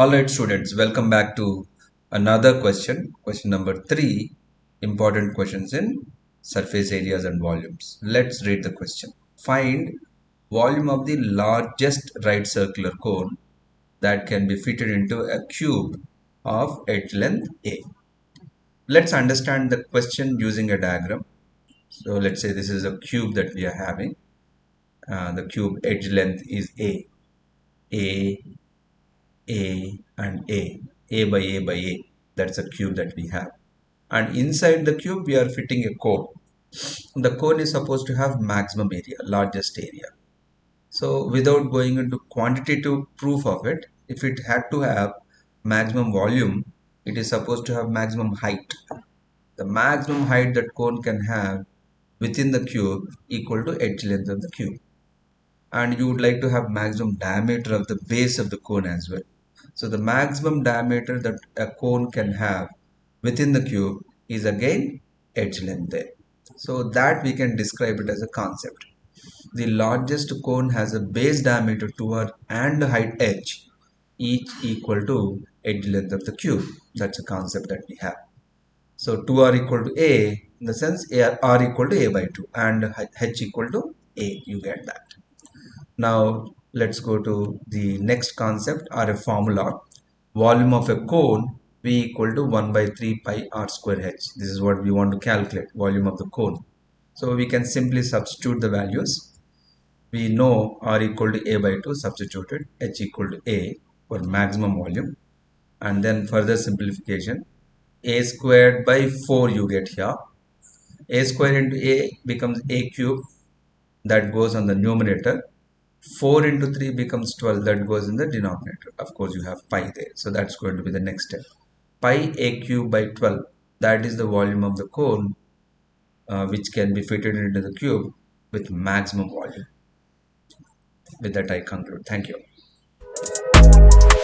Alright students, welcome back to another question. Question number 3, important questions in surface areas and volumes. Let's read the question. Find volume of the largest right circular cone that can be fitted into a cube of edge length A. Let's understand the question using a diagram. So let's say this is a cube that we are having. The cube edge length is A, and A by A by A. That's a cube that we have. And inside the cube, we are fitting a cone. The cone is supposed to have maximum area, largest area. So without going into quantitative proof of it, if it had to have maximum volume, it is supposed to have maximum height. The maximum height that cone can have within the cube equal to edge length of the cube. And you would like to have maximum diameter of the base of the cone as well. So the maximum diameter that a cone can have within the cube is again edge length there. So that we can describe it as a concept. The largest cone has a base diameter 2r and height h, each equal to edge length of the cube. That's a concept that we have. So 2r equal to a, in the sense r equal to a by 2 and h equal to a. You get that. Now let's go to the next concept or a formula. Volume of a cone V equal to 1 by 3 pi r square h. This is what we want to calculate, volume of the cone. So we can simply substitute the values. We know r equal to a by 2 substituted, h equal to a for maximum volume, and then further simplification, a squared by 4 you get here. A square into a becomes a cube, that goes on the numerator. 4 into 3 becomes 12, that goes in the denominator. Of course you have pi there, so that's going to be the next step. Pi a cube by 12, that is the volume of the cone which can be fitted into the cube with maximum volume. With that I conclude. Thank you.